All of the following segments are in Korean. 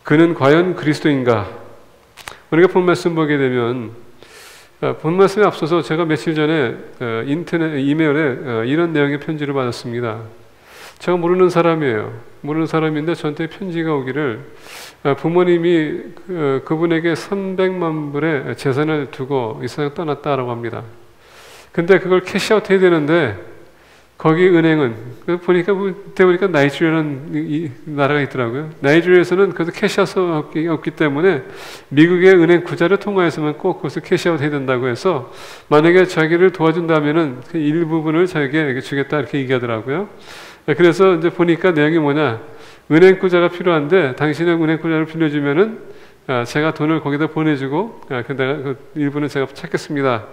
그는 과연 그리스도인가? 우리가 본 말씀 보게 되면 본 말씀에 앞서서 제가 며칠 전에 인터넷 이메일에 이런 내용의 편지를 받았습니다. 제가 모르는 사람이에요. 모르는 사람인데 저한테 편지가 오기를 부모님이 그분에게 300만 불의 재산을 두고 이 세상 떠났다라고 합니다. 근데 그걸 캐시아웃 해야 되는데 거기 은행은 보니까 그때 보니까 나이지리아라는 나라가 있더라고요. 나이지리아에서는 그래서 캐시아웃이 없기 때문에 미국의 은행 구자를 통화해서만 꼭 그것을 캐시아웃 해야 된다고 해서 만약에 자기를 도와준다면은 그 일부분을 자기에게 주겠다 이렇게 얘기하더라고요. 그래서 이제 보니까 내용이 뭐냐, 은행 구자가 필요한데 당신의 은행 구자를 빌려주면은 제가 돈을 거기다 보내주고 내가 그 일부는 제가 찾겠습니다.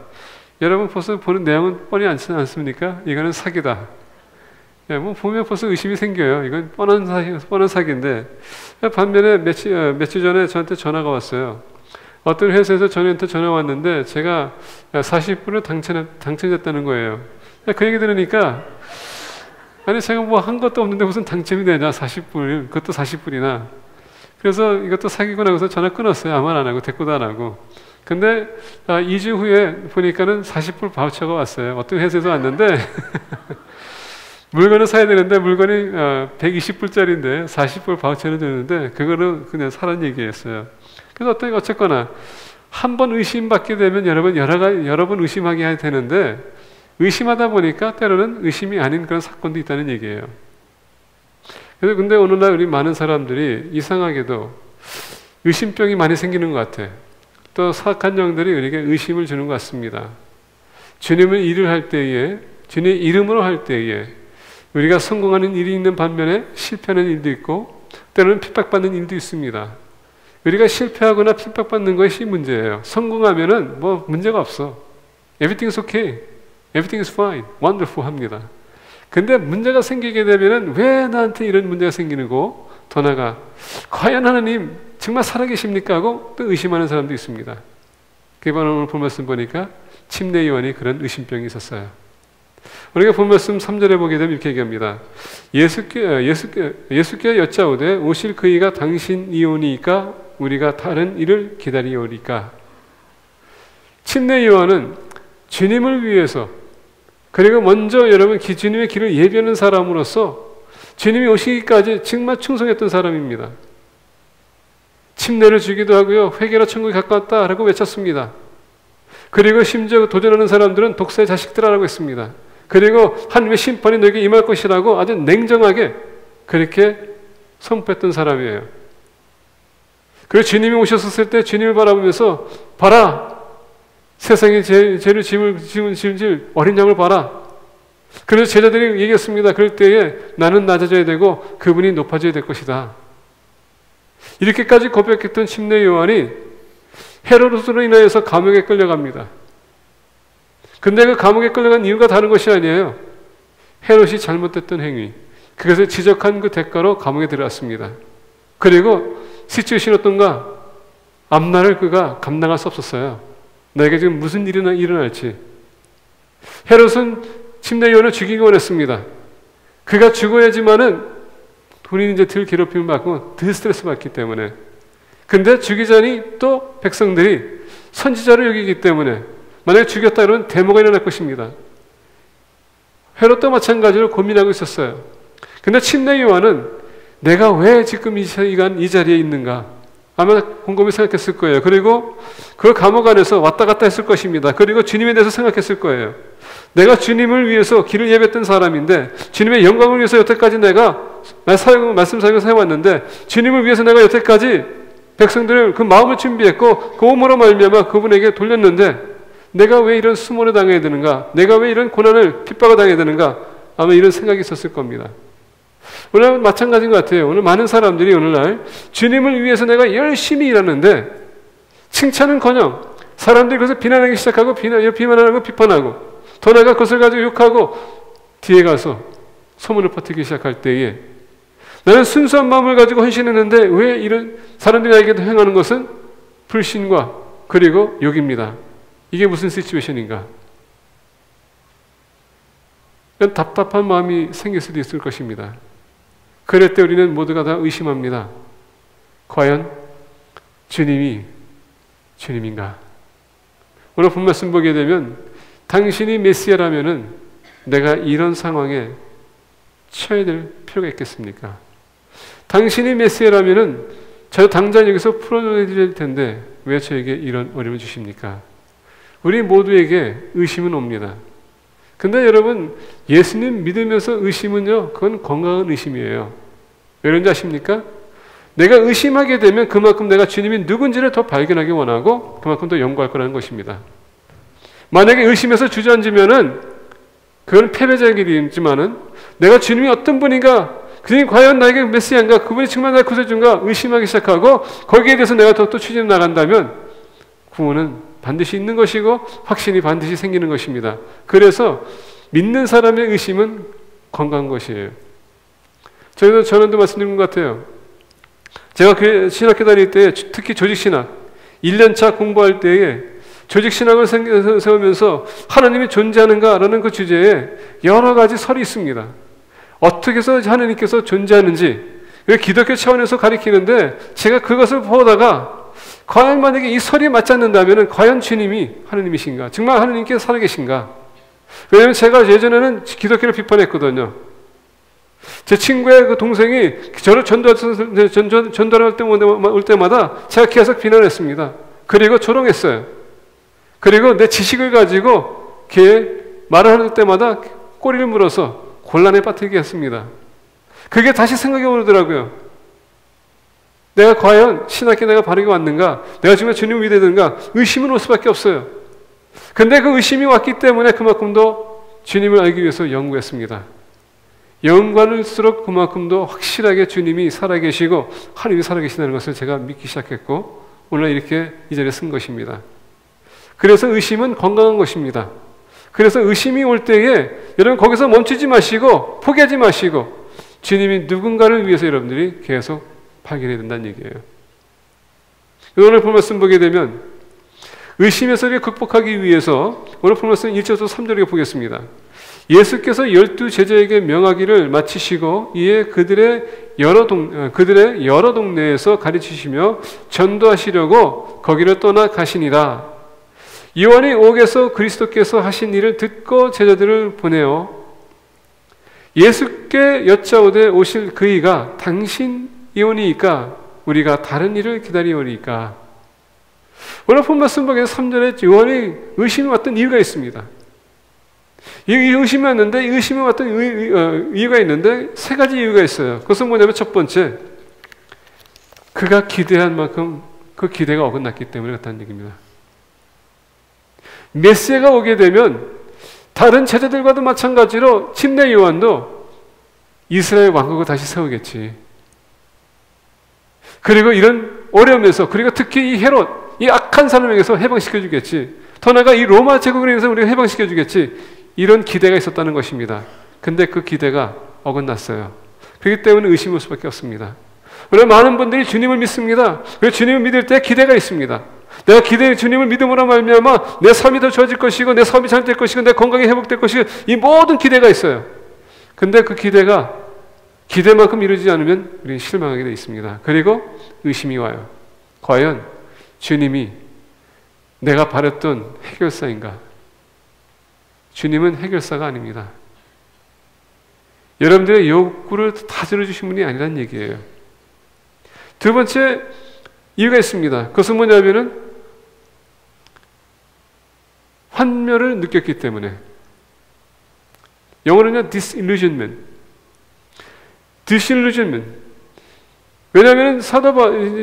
여러분 벌써 보는 내용은 뻔히 않지 않습니까? 이거는 사기다. 뭐 보면 벌써 의심이 생겨요. 이건 뻔한 사기인데, 반면에 며칠 전에 저한테 전화가 왔어요. 어떤 회사에서 저한테 전화 왔는데 제가 40불을 당첨됐다는 거예요. 그 얘기 들으니까 아니 제가 뭐 한 것도 없는데 무슨 당첨이 되냐, 40불, 그것도 40불이나. 그래서 이것도 사기구나 해서 전화 끊었어요. 아무 말 안 하고 대꾸도 안 하고. 근데 2주 후에 보니까는 40불 바우처가 왔어요. 어떤 회사에서 왔는데 물건을 사야 되는데 물건이 120불짜리인데 40불 바우처를 주는데 그거는 그냥 사란 얘기였어요. 그래서 어쨌거나 한 번 의심받게 되면 여러 번 의심하게 해야 되는데 의심하다 보니까 때로는 의심이 아닌 그런 사건도 있다는 얘기예요. 그래서 근데 오늘날 우리 많은 사람들이 이상하게도 의심병이 많이 생기는 것 같아. 또 사악한 영들이 우리에게 의심을 주는 것 같습니다. 주님의 일을 할 때에, 주님의 이름으로 할 때에 우리가 성공하는 일이 있는 반면에 실패하는 일도 있고 때로는 핍박받는 일도 있습니다. 우리가 실패하거나 핍박받는 것이 문제예요. 성공하면은 뭐 문제가 없어. Everything's okay. Everything's fine. Wonderful 합니다. 근데 문제가 생기게 되면은 왜 나한테 이런 문제가 생기는 거? 더 나아가 과연 하나님 정말 살아계십니까? 하고 또 의심하는 사람도 있습니다. 그게 바로 오늘 본 말씀 보니까 침례 요한이 그런 의심병이 있었어요. 우리가 본 말씀 3절에 보게 되면 이렇게 얘기합니다. 예수께 여짜오되 오실 그이가 당신이오니까 우리가 다른 일을 기다리오리까. 침례 요한은 주님을 위해서, 그리고 먼저 여러분 주님의 길을 예비하는 사람으로서 주님이 오시기까지 정말 충성했던 사람입니다. 침례를 주기도 하고요, 회개로 천국에 가까웠다라고 외쳤습니다. 그리고 심지어 도전하는 사람들은 독사의 자식들이라고 했습니다. 그리고 하나님의 심판이 너에게 임할 것이라고 아주 냉정하게 그렇게 선포했던 사람이에요. 그리고 주님이 오셨을 때 주님을 바라보면서 봐라, 세상에 죄를 지을 어린 양을 봐라. 그래서 제자들이 얘기했습니다. 그럴 때에 나는 낮아져야 되고 그분이 높아져야 될 것이다. 이렇게까지 고백했던 침례 요한이 헤로드스로 인하여서 감옥에 끌려갑니다. 근데 그 감옥에 끌려간 이유가 다른 것이 아니에요. 헤롯이 잘못됐던 행위, 그것을 지적한 그 대가로 감옥에 들어갔습니다. 그리고 시츄에이션이 어떤가? 앞날을 그가 감당할 수 없었어요. 내게 지금 무슨 일이 일어날지. 헤롯은 침례 요한을 죽이기 원했습니다. 그가 죽어야지만은 본인이 이제 덜 괴롭힘을 받고 덜 스트레스 받기 때문에. 근데 죽이자니 또 백성들이 선지자를 여기기 때문에 만약에 죽였다 그러면 데모가 일어날 것입니다. 헤롯도 마찬가지로 고민하고 있었어요. 근데 침례 요한은 내가 왜 지금 이 자리에 있는가? 아마 곰곰이 생각했을 거예요. 그리고 그 감옥 안에서 왔다 갔다 했을 것입니다. 그리고 주님에 대해서 생각했을 거예요. 내가 주님을 위해서 길을 예배했던 사람인데, 주님의 영광을 위해서 여태까지 내가 말씀 사역을 해왔는데, 주님을 위해서 내가 여태까지 백성들을 그 마음을 준비했고 그 몸으로 말미암아 그분에게 돌렸는데 내가 왜 이런 수모를 당해야 되는가? 내가 왜 이런 고난을 핍박을 당해야 되는가? 아마 이런 생각이 있었을 겁니다. 오늘 마찬가지인 것 같아요. 오늘 많은 사람들이 오늘날 주님을 위해서 내가 열심히 일하는데 칭찬은커녕 사람들이 그것을 비난하기 시작하고 비난하고 비판하고 더 나아가 그것을 가지고 욕하고 뒤에 가서 소문을 퍼뜨리기 시작할 때에 나는 순수한 마음을 가지고 헌신했는데 왜 이런 사람들이 나에게 행하는 것은 불신과 그리고 욕입니다. 이게 무슨 시츄에이션인가? 답답한 마음이 생길 수도 있을 것입니다. 그럴 때 우리는 모두가 다 의심합니다. 과연 주님이 주님인가? 오늘 본 말씀 보게 되면 당신이 메시아라면은 내가 이런 상황에 처해야 될 필요가 있겠습니까? 당신이 메시아라면은 저 당장 여기서 풀어줘야 될 텐데 왜 저에게 이런 어려움을 주십니까? 우리 모두에게 의심은 옵니다. 근데 여러분, 예수님 믿으면서 의심은요, 그건 건강한 의심이에요. 왜 그런지 아십니까? 내가 의심하게 되면 그만큼 내가 주님이 누군지를 더 발견하기 원하고 그만큼 더 연구할 거라는 것입니다. 만약에 의심해서 주저앉으면은 그건 패배자의 길이지만은 내가 주님이 어떤 분인가, 그분이 과연 나에게 메시아인가, 그분이 정말 나의 구세주인가 의심하기 시작하고 거기에 대해서 내가 더 추진해 나간다면 구원은 반드시 있는 것이고 확신이 반드시 생기는 것입니다. 그래서 믿는 사람의 의심은 건강한 것이에요. 저희도 전에도 말씀드린 것 같아요. 제가 그 신학교 다닐 때 특히 조직신학 1년차 공부할 때에 조직신학을 세우면서 하나님이 존재하는가라는 그 주제에 여러 가지 설이 있습니다. 어떻게 해서 하나님께서 존재하는지 기독교 차원에서 가리키는데 제가 그것을 보다가 과연 만약에 이 설이 맞지 않는다면 과연 주님이 하나님이신가? 정말 하나님께서 살아계신가? 왜냐하면 제가 예전에는 기독교를 비판했거든요. 제 친구의 그 동생이 저를 전도할 때 올 때마다 제가 계속 비난했습니다. 그리고 조롱했어요. 그리고 내 지식을 가지고 걔 말을 할 때마다 꼬리를 물어서 곤란에 빠뜨리게 했습니다. 그게 다시 생각이 오더라고요. 내가 과연 신학교 내가 바르게 왔는가? 내가 정말 주님을 믿어야 의심은 올 수밖에 없어요. 근데 그 의심이 왔기 때문에 그만큼 더 주님을 알기 위해서 연구했습니다. 연구할수록 그만큼 더 확실하게 주님이 살아계시고 하나님이 살아계신다는 것을 제가 믿기 시작했고 오늘 이렇게 이 자리에 쓴 것입니다. 그래서 의심은 건강한 것입니다. 그래서 의심이 올 때에 여러분 거기서 멈추지 마시고 포기하지 마시고 주님이 누군가를 위해서 여러분들이 계속 발견해야 된다는 얘기예요. 오늘 본 말씀 보게 되면 의심의 소리를 극복하기 위해서 오늘 본 말씀 1절부터 3절에 보겠습니다. 예수께서 12 제자에게 명하기를 마치시고 이에 그들의 여러 동네에서 가르치시며 전도하시려고 거기를 떠나 가시니라. 요한이 옥에서 그리스도께서 하신 일을 듣고 제자들을 보내어 예수께 여짜오되 오실 그이가 당신이오니이까 우리가 다른 일을 기다리오니까. 오늘 본 말씀 보게 3절에 요한이 의심이 왔던 이유가 있습니다. 이 의심이 왔는데 이 의심이 왔던 이유가 있는데 세 가지 이유가 있어요. 그것은 뭐냐면 첫 번째, 그가 기대한 만큼 그 기대가 어긋났기 때문에 그렇다는 얘기입니다. 메시아가 오게 되면 다른 제자들과도 마찬가지로 침례 요한도 이스라엘 왕국을 다시 세우겠지. 그리고 이런 어려움에서 그리고 특히 이 헤롯, 이 악한 사람에게서 해방시켜 주겠지. 더 나아가 이 로마 제국에 의해서 우리가 해방시켜 주겠지. 이런 기대가 있었다는 것입니다. 근데 그 기대가 어긋났어요. 그렇기 때문에 의심할 수밖에 없습니다. 오늘 많은 분들이 주님을 믿습니다. 그리고 주님을 믿을 때 기대가 있습니다. 내가 주님을 믿음으로 말미암아 내 삶이 더 좋아질 것이고 내 삶이 잘될 것이고 내 건강이 회복될 것이고 이 모든 기대가 있어요. 근데 그 기대가 기대만큼 이루어지지 않으면 우리는 실망하게 되어 있습니다. 그리고 의심이 와요. 과연 주님이 내가 바랬던 해결사인가? 주님은 해결사가 아닙니다. 여러분들의 욕구를 다 들어주신 분이 아니란 얘기예요. 두 번째 이유가 있습니다. 그것은 뭐냐면은 환멸을 느꼈기 때문에. 영어로는 disillusionment. 왜냐하면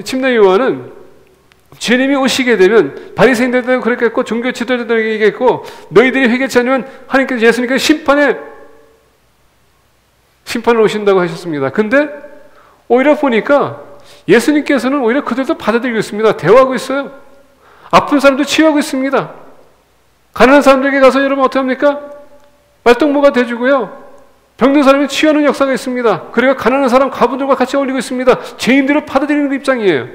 침례 요한은 주님이 오시게 되면 바리새인들도 그랬겠고 종교 지도자들에게 얘기했고 너희들이 회개치 않으면 하나님께서 예수님께서 심판을 오신다고 하셨습니다. 근데 오히려 보니까 예수님께서는 오히려 그들도 받아들이고 있습니다. 대화하고 있어요. 아픈 사람도 치유하고 있습니다. 가난한 사람들에게 가서 여러분 어떻게 합니까? 말동무가 돼주고요. 병든 사람이 치유하는 역사가 있습니다. 그리고 가난한 사람, 가부들과 같이 어울리고 있습니다. 죄인들을 받아들이는 입장이에요.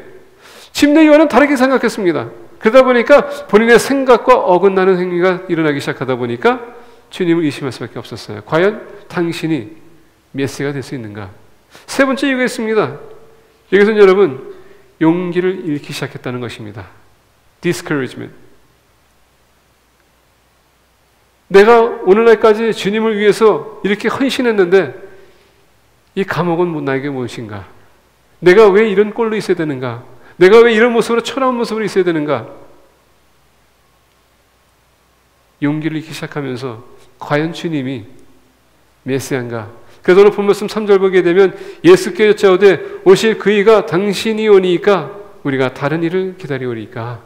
침례 요한은 다르게 생각했습니다. 그러다 보니까 본인의 생각과 어긋나는 행위가 일어나기 시작하다 보니까 주님을 의심할 수밖에 없었어요. 과연 당신이 메시아가 될 수 있는가? 세 번째 이유가 있습니다. 여기서는 여러분 용기를 잃기 시작했다는 것입니다. discouragement. 내가 오늘날까지 주님을 위해서 이렇게 헌신했는데 이 감옥은 나에게 무엇인가? 내가 왜 이런 꼴로 있어야 되는가? 내가 왜 이런 모습으로 초라한 모습으로 있어야 되는가? 용기를 잃기 시작하면서 과연 주님이 메시아인가? 그래서 오늘 본 말씀 3절 보게 되면 예수께 여짜오되 오실 그이가 당신이 오니까 우리가 다른 일을 기다리오리까?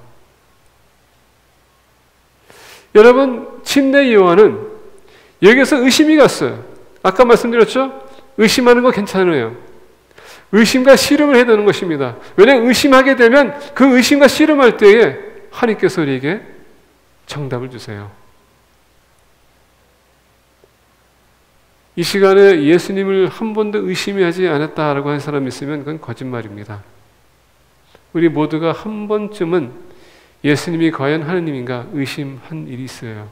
여러분, 침례 요한은 여기서 의심이 갔어요. 아까 말씀드렸죠? 의심하는 거 괜찮아요. 의심과 씨름을 해야 되는 것입니다. 왜냐하면 의심하게 되면 그 의심과 씨름할 때에 하나님께서 우리에게 정답을 주세요. 이 시간에 예수님을 한 번도 의심하지 않았다라고 하는 사람이 있으면 그건 거짓말입니다. 우리 모두가 한 번쯤은 예수님이 과연 하느님인가 의심한 일이 있어요.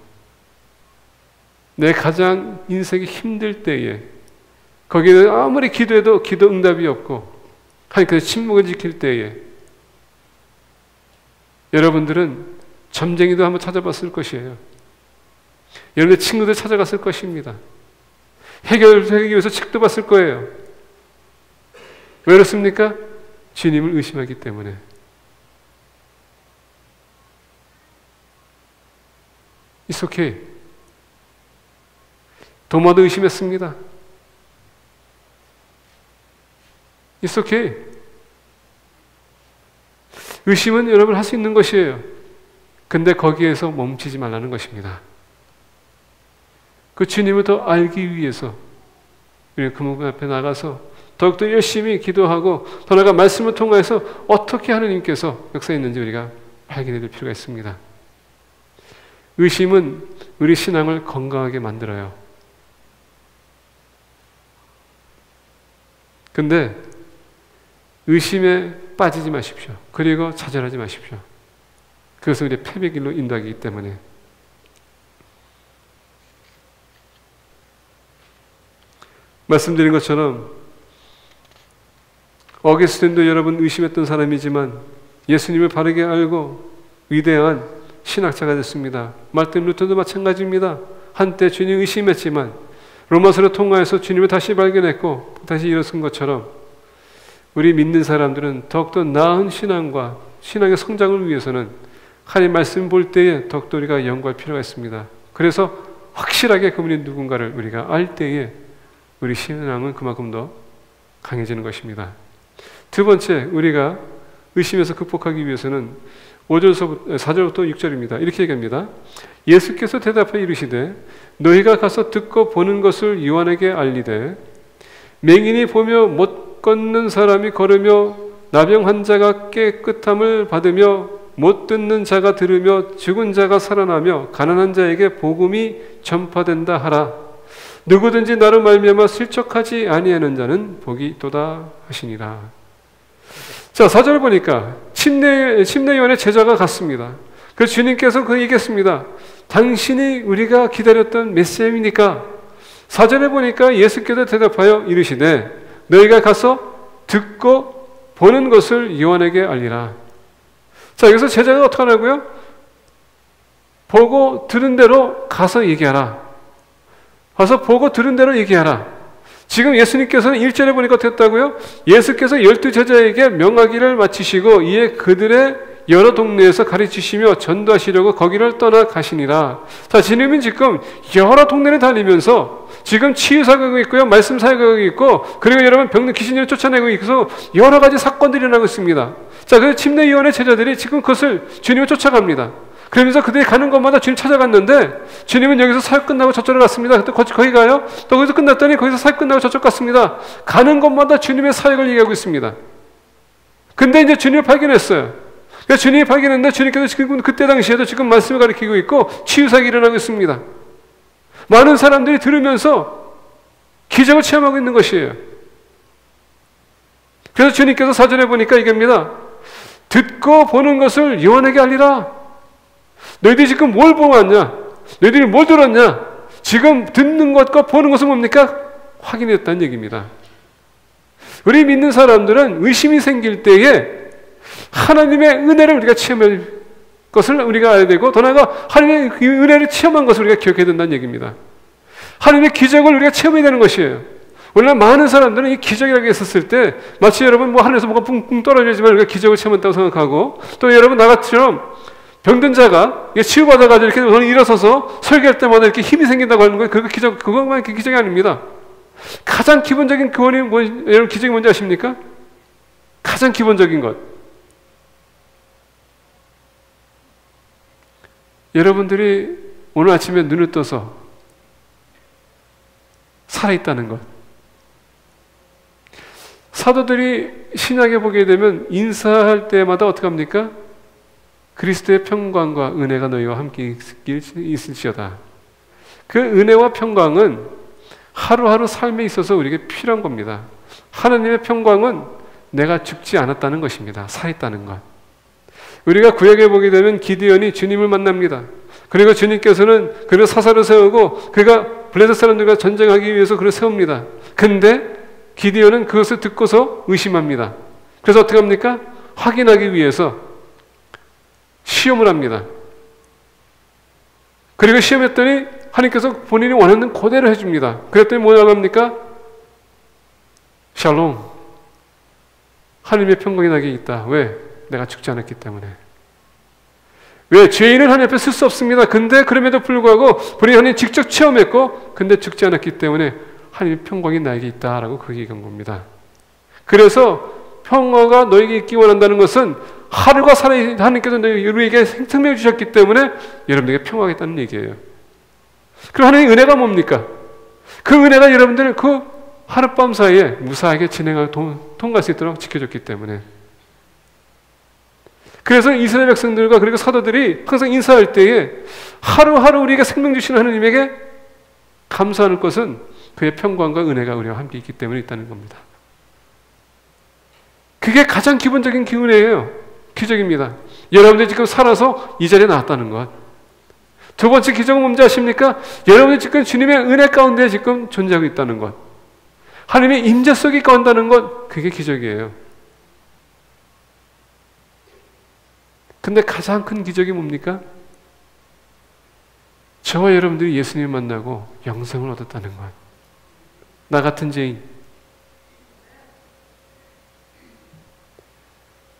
내 가장 인생이 힘들 때에 거기에 아무리 기도해도 기도 응답이 없고 하나님께서 침묵을 지킬 때에 여러분들은 점쟁이도 한번 찾아봤을 것이에요. 여러분의 친구들 찾아갔을 것입니다. 해결하기 위해서 책도 봤을 거예요. 왜 그렇습니까? 주님을 의심하기 때문에. It's okay. 도마도 의심했습니다. It's okay. 의심은 여러분 할 수 있는 것이에요. 근데 거기에서 멈추지 말라는 것입니다. 그 주님을 더 알기 위해서 우리 그분 앞에 나가서 더욱더 열심히 기도하고 더 나아가 말씀을 통해서 어떻게 하느님께서 역사했는지 우리가 발견해 줄 필요가 있습니다. 의심은 우리 신앙을 건강하게 만들어요. 근데 의심에 빠지지 마십시오. 그리고 좌절하지 마십시오. 그것은 우리의 패배길로 인도하기 때문에. 말씀드린 것처럼 어거스틴도 여러분 의심했던 사람이지만 예수님을 바르게 알고 위대한 신학자가 됐습니다. 말틴 루터도 마찬가지입니다. 한때 주님 의심했지만 로마서를 통하여서 주님을 다시 발견했고 다시 일어선 것처럼 우리 믿는 사람들은 더욱더 나은 신앙과 신앙의 성장을 위해서는 하나님 말씀 볼 때에 더욱더 우리가 연구할 필요가 있습니다. 그래서 확실하게 그분이 누군가를 우리가 알 때에 우리 신앙은 그만큼 더 강해지는 것입니다. 두 번째, 우리가 의심에서 극복하기 위해서는 4절부터 6절입니다. 이렇게 얘기합니다. 예수께서 대답하여 이르시되 너희가 가서 듣고 보는 것을 요한에게 알리되 맹인이 보며 못 걷는 사람이 걸으며 나병 환자가 깨끗함을 받으며 못 듣는 자가 들으며 죽은 자가 살아나며 가난한 자에게 복음이 전파된다 하라. 누구든지 나로 말미암아 실족하지 아니하는 자는 복이 있도다 하시니라. 자, 4절 보니까 침례 요한의 제자가 갔습니다. 그 주님께서 그 얘기했습니다. 당신이 우리가 기다렸던 메시아입니까? 4절에 보니까 예수께서 대답하여 이르시되 너희가 가서 듣고 보는 것을 요한에게 알리라. 자, 여기서 제자가 어떻게 하냐고요? 보고 들은 대로 가서 얘기하라. 가서 보고 들은 대로 얘기하라. 지금 예수님께서는 1절에 보니까 어떻게 했다고요? 예수께서 12제자에게 명하기를 마치시고 이에 그들의 여러 동네에서 가르치시며 전도하시려고 거기를 떠나 가시니라. 자, 주님은 지금 여러 동네를 다니면서 지금 치유 사역하고 있고요, 말씀 사역하고 있고, 그리고 여러분 병든 귀신을 쫓아내고 있어서 여러 가지 사건들이 일어나고 있습니다. 자, 그래서 침례 요한의 제자들이 지금 그것을 주님을 쫓아갑니다. 그러면서 그들이 가는 곳마다 주님 찾아갔는데 주님은 여기서 사역 끝나고 저쪽으로 갔습니다. 또 거기 가요. 또 거기서 끝났더니 거기서 사역 끝나고 저쪽 갔습니다. 가는 곳마다 주님의 사역을 얘기하고 있습니다. 근데 이제 주님을 발견했어요. 그래서 주님이 발견했는데 주님께서 지금 그때 당시에도 지금 말씀을 가르치고 있고 치유사역이 일어나고 있습니다. 많은 사람들이 들으면서 기적을 체험하고 있는 것이에요. 그래서 주님께서 4절에 보니까 얘기합니다. 듣고 보는 것을 요한에게 알리라. 너희들이 지금 뭘 보고 왔냐? 너희들이 뭘 들었냐? 지금 듣는 것과 보는 것은 뭡니까? 확인했다는 얘기입니다. 우리 믿는 사람들은 의심이 생길 때에 하나님의 은혜를 우리가 체험할 것을 우리가 알아야 되고, 더 나아가 하나님의 그 은혜를 체험한 것을 우리가 기억해야 된다는 얘기입니다. 하나님의 기적을 우리가 체험해야 되는 것이에요. 원래 많은 사람들은 이 기적이라고 했었을 때 마치 여러분 뭐 하늘에서 뭐가 붕붕 떨어지지만 우리가 기적을 체험한다고 생각하고, 또 여러분 나같이처럼 병든 자가 치유받아가지고 이렇게 일어서서 설교할 때마다 이렇게 힘이 생긴다고 하는 거예요. 그거 기적, 그것만 기적이 아닙니다. 가장 기본적인 구원이 여러분 기적이 뭔지 아십니까? 가장 기본적인 것. 여러분들이 오늘 아침에 눈을 떠서 살아있다는 것. 사도들이 신약에 보게 되면 인사할 때마다 어떻게 합니까? 그리스도의 평강과 은혜가 너희와 함께 있을지어다. 그 은혜와 평강은 하루하루 삶에 있어서 우리에게 필요한 겁니다. 하나님의 평강은 내가 죽지 않았다는 것입니다. 살아있다는 것. 우리가 구약에 보게 되면 기드온이 주님을 만납니다. 그리고 주님께서는 그를 사사로 세우고 그가 블레셋 사람들과 전쟁하기 위해서 그를 세웁니다. 근데 기드온은 그것을 듣고서 의심합니다. 그래서 어떻게 합니까? 확인하기 위해서 시험을 합니다. 그리고 시험했더니 하나님께서 본인이 원하는 그대로 해줍니다. 그랬더니 뭐라고 합니까? 샬롬. 하나님의 평강이 나게 있다. 왜? 내가 죽지 않았기 때문에. 왜? 죄인은 하나님 앞에 쓸 수 없습니다. 근데 그럼에도 불구하고 본인이 하나님 직접 체험했고 근데 죽지 않았기 때문에 하나님의 평강이 나에게 있다라고 그렇게 얘기한 겁니다. 그래서 평화가 너에게 있기 원한다는 것은 하루가 살아 하나님께서 우리에게 생명을 주셨기 때문에 여러분에게 평화가 있다는 얘기예요. 그럼 하나님의 은혜가 뭡니까? 그 은혜가 여러분들을 그 하룻밤 사이에 무사하게 진행하고 통과할 수 있도록 지켜줬기 때문에. 그래서 이스라엘 백성들과 그리고 사도들이 항상 인사할 때에 하루하루 우리에게 생명 주시는 하나님에게 감사하는 것은 그의 평강과 은혜가 우리와 함께 있기 때문에 있다는 겁니다. 그게 가장 기본적인 기운이에요. 기적입니다. 여러분들이 지금 살아서 이 자리에 나왔다는 것. 두 번째 기적은 뭔지 아십니까? 여러분이 지금 주님의 은혜 가운데 지금 존재하고 있다는 것. 하나님의 임재 속에 거한다는 것. 그게 기적이에요. 근데 가장 큰 기적이 뭡니까? 저와 여러분들이 예수님을 만나고 영생을 얻었다는 것. 나 같은 죄인.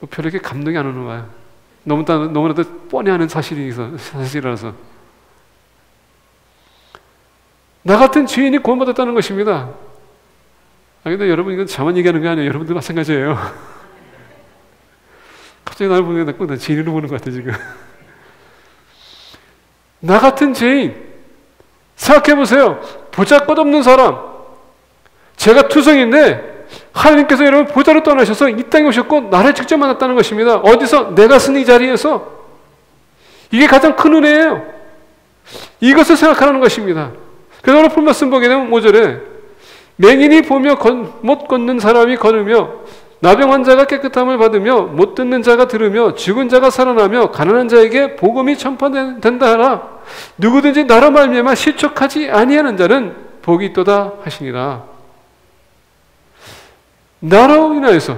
별로 이렇게 감동이 안 오는 거야. 너무나도 뻔히 아는 사실이라서. 나 같은 죄인이 구원받았다는 것입니다. 근데 여러분 이건 저만 얘기하는 게 아니에요. 여러분들 마찬가지예요. 갑자기 나를 보면 나 죄인으로 보는 것 같아 지금. 나 같은 죄인. 생각해보세요. 보잘것없는 사람. 제가 투성인데 하나님께서 여러분 보좌로 떠나셔서 이 땅에 오셨고 나를 직접 만났다는 것입니다. 어디서? 내가 쓴 이 자리에서. 이게 가장 큰 은혜예요. 이것을 생각하라는 것입니다. 그래서 오늘 본 말씀 보게 되면 5절에 맹인이 보며 못 걷는 사람이 걸으며 나병 환자가 깨끗함을 받으며 못 듣는 자가 들으며 죽은 자가 살아나며 가난한 자에게 복음이 전파된다 하라. 누구든지 나로 말미암아 실족하지 아니하는 자는 복이 있도다 하시니라. 나로 인하여서.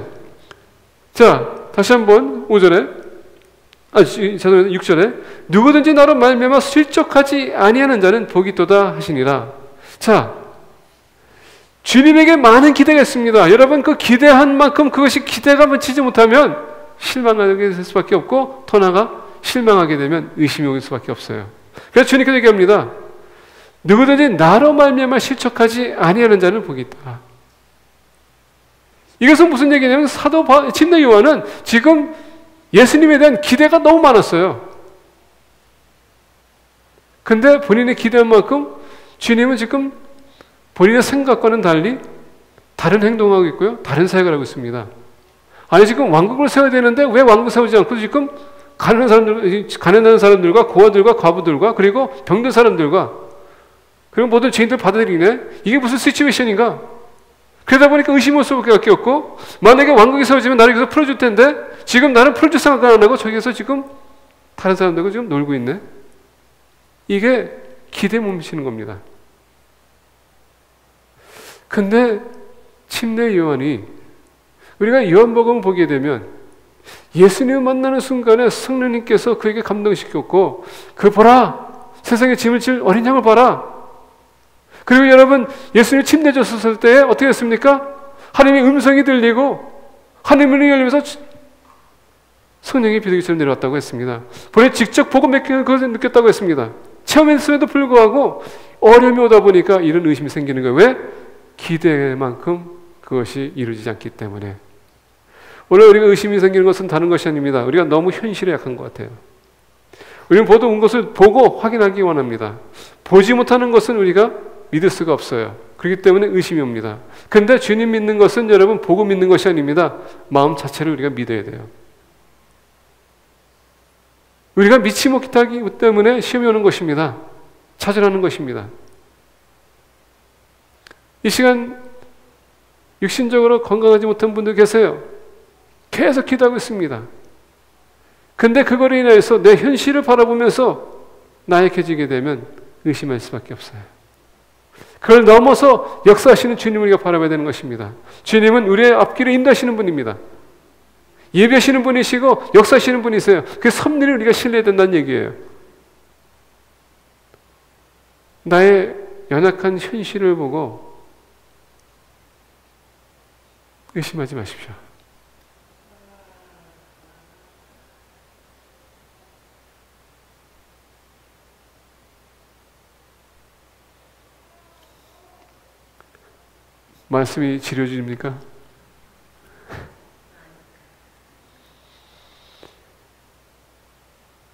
자, 다시 한번 5절에 죄송합니다. 6절에 누구든지 나로 말미암아 실족하지 아니하는 자는 복이 있도다 하시니라. 자, 주님에게 많은 기대가 있습니다. 여러분 그 기대한 만큼 그것이 기대가 미치지 못하면 실망하게 될 수밖에 없고 더 나아가 실망하게 되면 의심이 올 수밖에 없어요. 그래서 주님께서 얘기합니다. 누구든지 나로 말미암아 실족하지 아니하는 자는 복이 있다. 이것은 무슨 얘기냐면 사도 침례 요한은 지금 예수님에 대한 기대가 너무 많았어요. 근데 본인의 기대한 만큼 주님은 지금 본인의 생각과는 달리 다른 행동을 하고 있고요. 다른 사역을 하고 있습니다. 아니 지금 왕국을 세워야 되는데 왜 왕국 세우지 않고 지금 가난한 사람들과 고아들과 과부들과 그리고 병든 사람들과 그리고 모든 죄인들 받아들이네. 이게 무슨 시츄에이션인가? 그러다 보니까 의심할 수밖에 없고 만약에 왕국이 세워지면 나를 여기서 풀어줄 텐데 지금 나는 풀어줄 생각을 안 하고 저기서 지금 다른 사람들과 지금 놀고 있네. 이게 기대에 못 미치는 겁니다. 근데 침례 요한이 우리가 요한복음 보게 되면 예수님을 만나는 순간에 성령님께서 그에게 감동시켰고, 그 보라! 세상에 짐을 질 어린 양을 봐라! 그리고 여러분, 예수님 침대 졌을 때 어떻게 했습니까? 하나님의 음성이 들리고 하나님의 문이 열리면서 성령이 비둘기처럼 내려왔다고 했습니다. 본래 직접 보고 그것을 느꼈다고 했습니다. 체험했음에도 불구하고 어려움이 오다 보니까 이런 의심이 생기는 거예요. 왜? 기대만큼 그것이 이루어지지 않기 때문에. 오늘 우리가 의심이 생기는 것은 다른 것이 아닙니다. 우리가 너무 현실에 약한 것 같아요. 우리는 온 것을 보고 확인하기 원합니다. 보지 못하는 것은 우리가 믿을 수가 없어요. 그렇기 때문에 의심이 옵니다. 그런데 주님 믿는 것은 여러분 보고 믿는 것이 아닙니다. 마음 자체를 우리가 믿어야 돼요. 우리가 믿지 못하기 때문에 시험이 오는 것입니다. 찾으라는 것입니다. 이 시간 육신적으로 건강하지 못한 분들 계세요. 계속 기도하고 있습니다. 근데 그거로 인해서 내 현실을 바라보면서 나약해지게 되면 의심할 수밖에 없어요. 그걸 넘어서 역사하시는 주님을 우리가 바라봐야 되는 것입니다. 주님은 우리의 앞길을 인도하시는 분입니다. 예비하시는 분이시고 역사하시는 분이세요. 그 섭리를 우리가 신뢰해야 된다는 얘기예요. 나의 연약한 현실을 보고 의심하지 마십시오. 말씀이 지려집니까?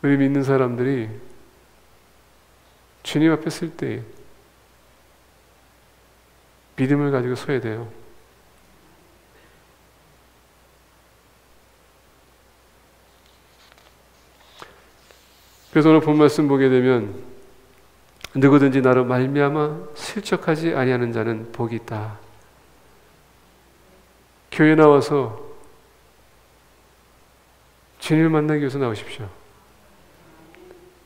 우리 믿는 사람들이 주님 앞에 설 때 믿음을 가지고 서야 돼요. 그래서 오늘 본 말씀 보게 되면 누구든지 나로 말미암아 실족하지 아니하는 자는 복이 있다. 교회 나와서 주님을 만나기 위해서 나오십시오.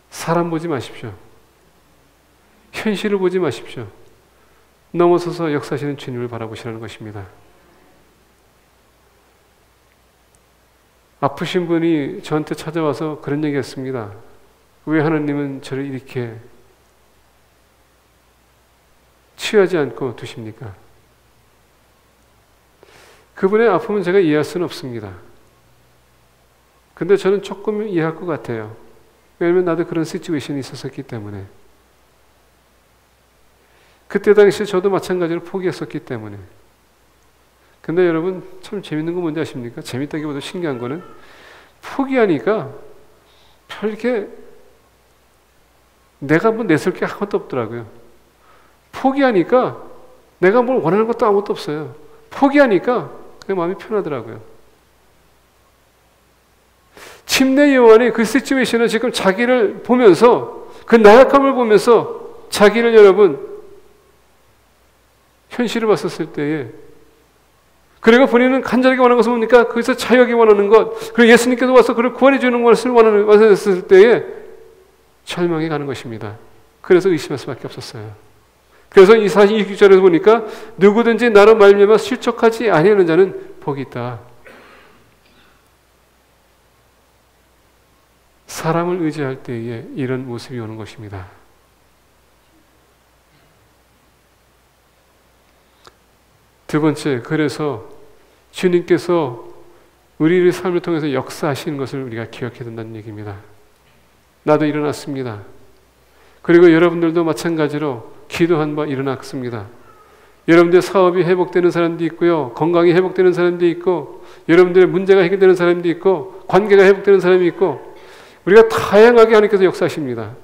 사람 보지 마십시오. 현실을 보지 마십시오. 넘어서서 역사하시는 주님을 바라보시라는 것입니다. 아프신 분이 저한테 찾아와서 그런 얘기 했습니다. 왜 하나님은 저를 이렇게 치유하지 않고 두십니까? 그분의 아픔은 제가 이해할 수는 없습니다. 근데 저는 조금 이해할 것 같아요. 왜냐하면 나도 그런 시츄에이션이 있었기 때문에. 그때 당시 저도 마찬가지로 포기했었기 때문에. 근데 여러분 참 재밌는 거 뭔지 아십니까? 재밌다기보다 신기한 거는 포기하니까 별 이렇게 내가 뭐 내세울 게 아무것도 없더라고요. 포기하니까 내가 뭘 원하는 것도 아무것도 없어요. 포기하니까 그냥 마음이 편하더라고요. 침례 요한이 그 시츄에이션을 지금 자기를 보면서 그 나약함을 보면서 자기를 여러분 현실을 봤었을 때에 그리고 본인은 간절하게 원하는 것은 뭡니까? 거기서 자유하게 원하는 것 그리고 예수님께서 와서 그를 구원해 주는 것을 원했을 때에 절망해 가는 것입니다. 그래서 의심할 수밖에 없었어요. 그래서 이 42절에서 보니까 누구든지 나로 말미암아 실족하지 아니하는 자는 복이 있다. 사람을 의지할 때에 이런 모습이 오는 것입니다. 두 번째, 그래서 주님께서 우리의 삶을 통해서 역사하시는 것을 우리가 기억해야 된다는 얘기입니다. 나도 일어났습니다. 그리고 여러분들도 마찬가지로 기도한 바 일어났습니다. 여러분들의 사업이 회복되는 사람도 있고요. 건강이 회복되는 사람도 있고 여러분들의 문제가 해결되는 사람도 있고 관계가 회복되는 사람이 있고 우리가 다양하게 하나님께서 역사하십니다.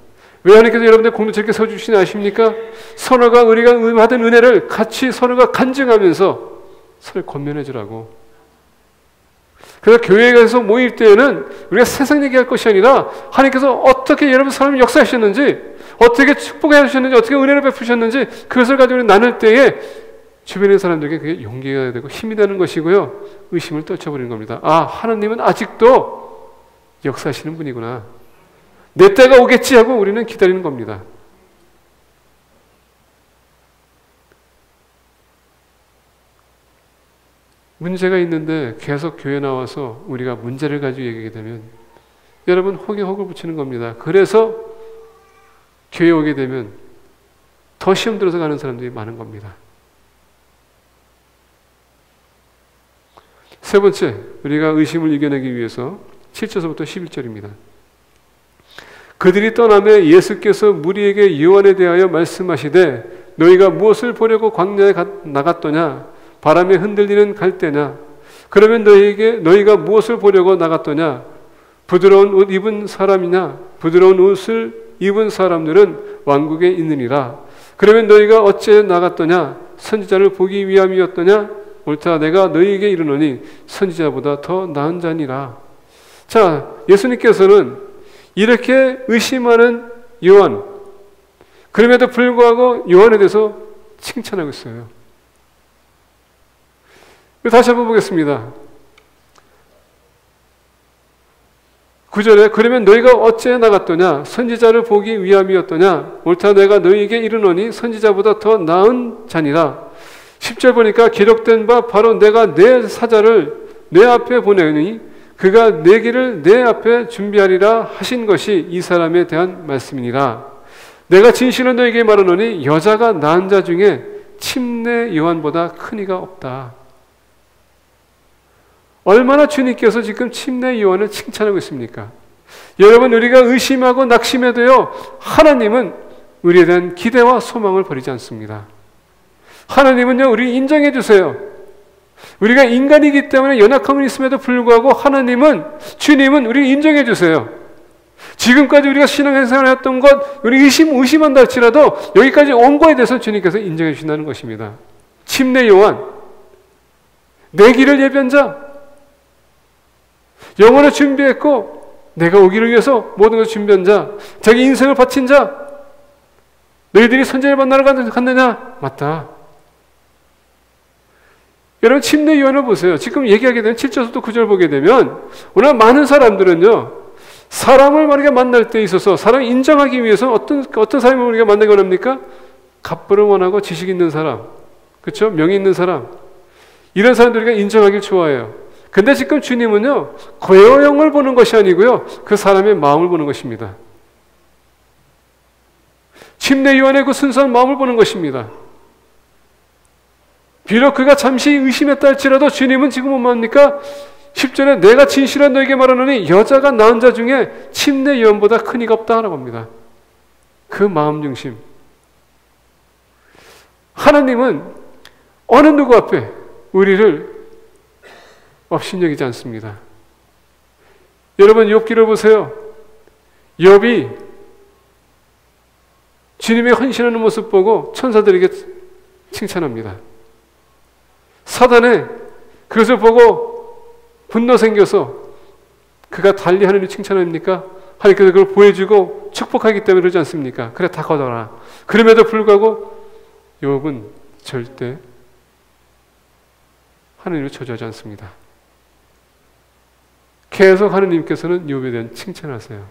왜 하나님께서 여러분들 공동체에 서주시나 아십니까? 서로가 우리가 받은 은혜를 같이 서로가 간증하면서 서로 권면해 주라고. 그래서 교회에서 모일 때에는 우리가 세상 얘기할 것이 아니라 하나님께서 어떻게 여러분 사람을 역사하셨는지 어떻게 축복해 주셨는지 어떻게 은혜를 베푸셨는지 그것을 가지고 나눌 때에 주변의 사람들에게 그게 용기가 되고 힘이 되는 것이고요. 의심을 떨쳐버리는 겁니다. 아, 하나님은 아직도 역사하시는 분이구나. 내 때가 오겠지 하고 우리는 기다리는 겁니다. 문제가 있는데 계속 교회 나와서 우리가 문제를 가지고 얘기하게 되면 여러분 혹에 혹을 붙이는 겁니다. 그래서 교회 오게 되면 더 시험 들어서 가는 사람들이 많은 겁니다. 세 번째, 우리가 의심을 이겨내기 위해서 7절부터 11절입니다. 그들이 떠나매 예수께서 무리에게 요한에 대하여 말씀하시되 너희가 무엇을 보려고 광야에 나갔더냐? 바람에 흔들리는 갈대냐? 그러면 너희가 무엇을 보려고 나갔더냐? 부드러운 옷 입은 사람이냐? 부드러운 옷을 입은 사람들은 왕국에 있느니라. 그러면 너희가 어째 나갔더냐? 선지자를 보기 위함이었더냐? 옳다, 내가 너희에게 이르노니 선지자보다 더 나은 자니라. 자, 예수님께서는 이렇게 의심하는 요한, 그럼에도 불구하고 요한에 대해서 칭찬하고 있어요. 다시 한번 보겠습니다. 9절에 그러면 너희가 어찌 나갔더냐? 선지자를 보기 위함이었더냐? 옳다, 내가 너희에게 이르노니 선지자보다 더 나은 자니라. 10절 보니까 기록된 바 바로 내가 내 사자를 내 앞에 보내니 그가 내 길을 내 앞에 준비하리라 하신 것이 이 사람에 대한 말씀이니라. 내가 진실로 너에게 말하노니 여자가 낳은 자 중에 침례 요한보다 큰 이가 없다. 얼마나 주님께서 지금 침례 요한을 칭찬하고 있습니까? 여러분, 우리가 의심하고 낙심해도요, 하나님은 우리에 대한 기대와 소망을 버리지 않습니다. 하나님은요, 우리 인정해 주세요. 우리가 인간이기 때문에 연약함은 있음에도 불구하고 주님은 우리 인정해 주세요. 지금까지 우리가 신앙생활을 했던 것, 우리 의심한다 할지라도 여기까지 온 거에 대해서 주님께서 인정해 주신다는 것입니다. 침례 요한, 내 길을 예비한 자, 영혼을 준비했고 내가 오기를 위해서 모든 것을 준비한 자, 자기 인생을 바친 자, 너희들이 선지자를 만나러 갔느냐? 맞다. 여러분, 침례 요한을 보세요. 지금 얘기하게 되면 7절부터 9절 보게 되면 오늘 많은 사람들은요, 사람을 우리가 만날 때 있어서 사람을 인정하기 위해서 어떤 사람을 우리가 만나기 원합니까? 갑부를 원하고 지식 있는 사람, 그렇죠? 명예 있는 사람, 이런 사람들 우리가 인정하길 좋아해요. 근데 지금 주님은요, 외형을 보는 것이 아니고요, 그 사람의 마음을 보는 것입니다. 침례 요한의 그 순수한 마음을 보는 것입니다. 비록 그가 잠시 의심했다 할지라도 주님은 지금 뭐합니까? 10절에 내가 진실한 너에게 말하노니 여자가 낳은 자 중에 침례 요한보다 큰 이가 없다라고 합니다. 그 마음 중심. 하나님은 어느 누구 앞에 우리를 업신여기지 않습니다. 여러분, 욥기를 보세요. 욥이 주님의 헌신하는 모습 보고 천사들에게 칭찬합니다. 사단에 그것을 보고 분노 생겨서 그가 달리 하나님을 칭찬합니까? 하나님께서 그걸 보여주고 축복하기 때문에 그러지 않습니까? 그래, 다 거둬라. 그럼에도 불구하고 욥은 절대 하나님을 저주하지 않습니다. 계속 하나님께서는 욥에 대한 칭찬을 하세요.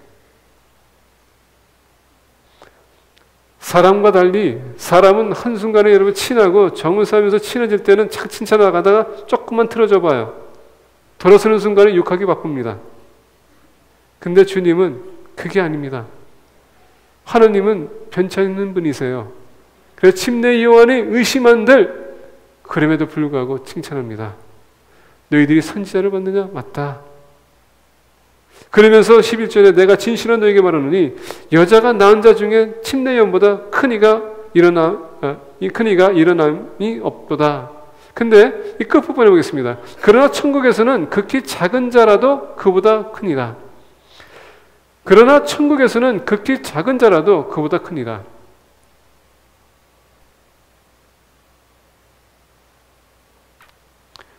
사람과 달리 사람은 한순간에 여러분 친하고 정을 쌓으면서 친해질 때는 착 칭찬하다가 조금만 틀어져 봐요. 돌아서는 순간에 욕하기 바쁩니다. 근데 주님은 그게 아닙니다. 하나님은 변치 않는 분이세요. 그래서 침례 요한이 의심한들 그럼에도 불구하고 칭찬합니다. 너희들이 선지자를 받느냐? 맞다. 그러면서 11절에 내가 진실한 너에게 말하노니 여자가 낳은 자 중에 침례 요한보다 큰 이가 일어남이 없도다. 근데 이 끝부분에 보겠습니다. 그러나 천국에서는 극히 작은 자라도 그보다 크니라. 그러나 천국에서는 극히 작은 자라도 그보다 크니라.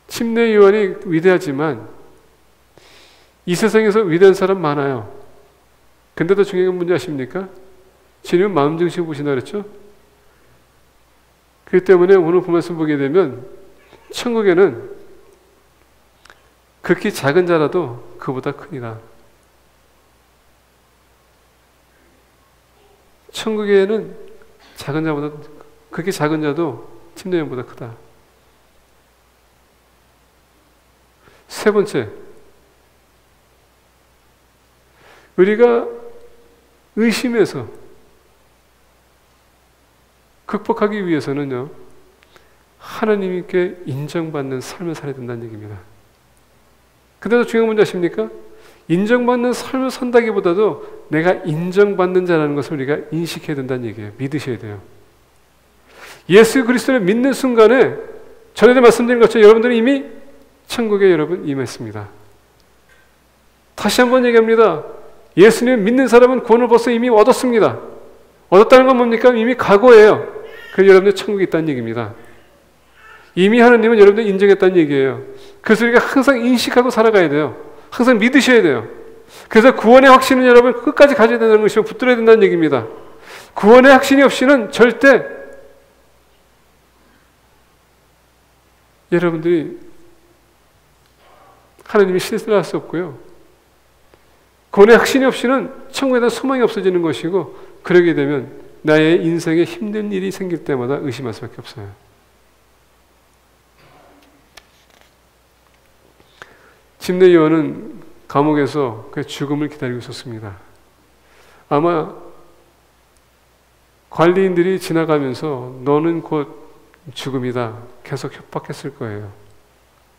침례 요한이 위대하지만 이 세상에서 위대한 사람 많아요. 근데 더 중요한 건 뭔지 아십니까? 주님은 마음 중심을 보신다 그랬죠? 그렇기 때문에 오늘 말씀 보게 되면 천국에는 극히 작은 자라도 그보다 크니라. 천국에는 작은 자보다, 극히 작은 자도 침례 요한보다 크다. 세 번째, 우리가 의심해서 극복하기 위해서는요, 하나님께 인정받는 삶을 살아야 된다는 얘기입니다. 근데도 중요한 문제 아십니까? 인정받는 삶을 산다기보다도 내가 인정받는 자라는 것을 우리가 인식해야 된다는 얘기예요. 믿으셔야 돼요. 예수 그리스도를 믿는 순간에 전에도 말씀드린 것처럼 여러분들은 이미 천국에 여러분 임했습니다. 다시 한번 얘기합니다. 예수님을 믿는 사람은 구원을 벌써 이미 얻었습니다. 얻었다는 건 뭡니까? 이미 과거예요. 그래서 여러분들 천국에 있다는 얘기입니다. 이미 하나님은 여러분들 인정했다는 얘기예요. 그래서 우리가 항상 인식하고 살아가야 돼요. 항상 믿으셔야 돼요. 그래서 구원의 확신은 여러분 끝까지 가져야 된다는 것이고 붙들어야 된다는 얘기입니다. 구원의 확신이 없이는 절대 여러분들이 하나님의 신뢰를 할 수 없고요. 구원의 확신이 없이는 천국에 대한 소망이 없어지는 것이고, 그러게 되면 나의 인생에 힘든 일이 생길 때마다 의심할 수밖에 없어요. 침례 요한은 감옥에서 그 죽음을 기다리고 있었습니다. 아마 관리인들이 지나가면서 너는 곧 죽음이다 계속 협박했을 거예요.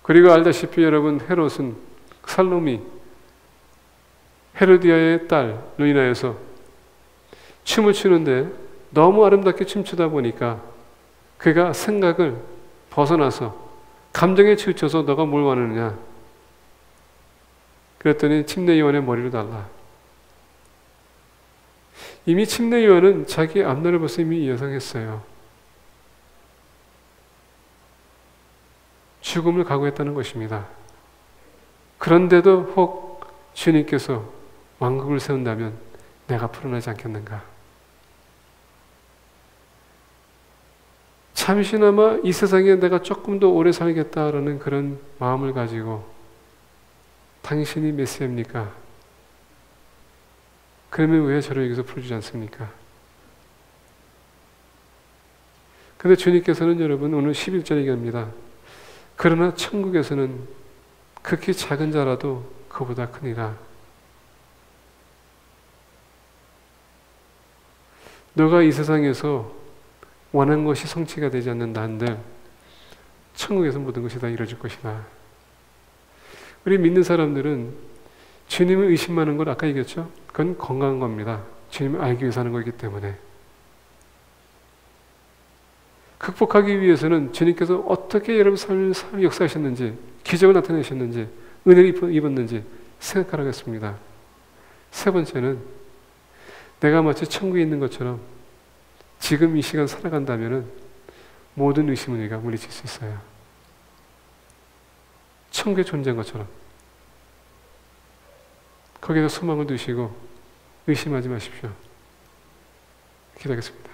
그리고 알다시피 여러분, 헤롯은 살로미 헤로디아의 딸로 인하여서 춤을 추는데 너무 아름답게 춤추다 보니까 그가 생각을 벗어나서 감정에 치우쳐서 너가 뭘 원하느냐 그랬더니 침례 요한의 머리를 달라. 이미 침례 요한은 자기 앞날을 벌써 이미 예상했어요. 죽음을 각오했다는 것입니다. 그런데도 혹 주님께서 왕국을 세운다면 내가 풀어나지 않겠는가? 잠시나마 이 세상에 내가 조금 더 오래 살겠다라는 그런 마음을 가지고 당신이 메시아입니까? 그러면 왜 저를 여기서 풀어주지 않습니까? 근데 주님께서는 여러분 오늘 11절 얘기합니다. 그러나 천국에서는 극히 작은 자라도 그보다 크니라. 너가 이 세상에서 원하는 것이 성취가 되지 않는다 한들 천국에서 모든 것이 다 이루어질 것이다. 우리 믿는 사람들은 주님을 의심하는 걸 아까 얘기했죠? 그건 건강한 겁니다. 주님을 알기 위해서 하는 거기 때문에. 극복하기 위해서는 주님께서 어떻게 여러분 삶을 역사하셨는지, 기적을 나타내셨는지, 은혜를 입었는지 생각하라고 했습니다. 세 번째는 내가 마치 천국에 있는 것처럼 지금 이 시간 살아간다면 모든 의심을 우리가 물리칠 수 있어요. 천국에 존재한 것처럼. 거기에서 소망을 두시고 의심하지 마십시오. 기도하겠습니다.